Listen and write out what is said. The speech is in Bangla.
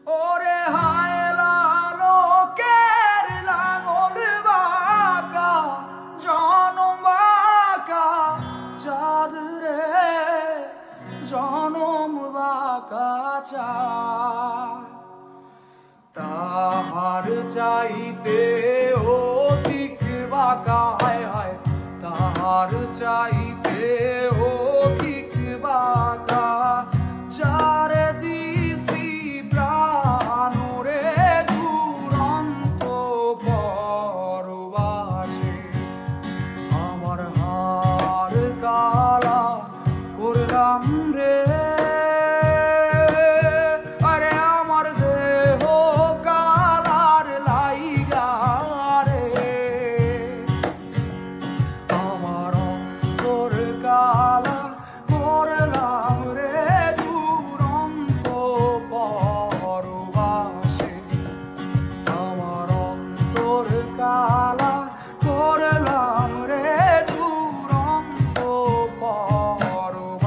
ওরে হায়লা লোকের লাঙল বাঁকা জনম বাঁকা চাঁদ রে জনম বাঁকা চাঁদ তাহার চাইতে অধিক বাঁকা হায় হায় তাহার চাইতে অধিক বাঁকা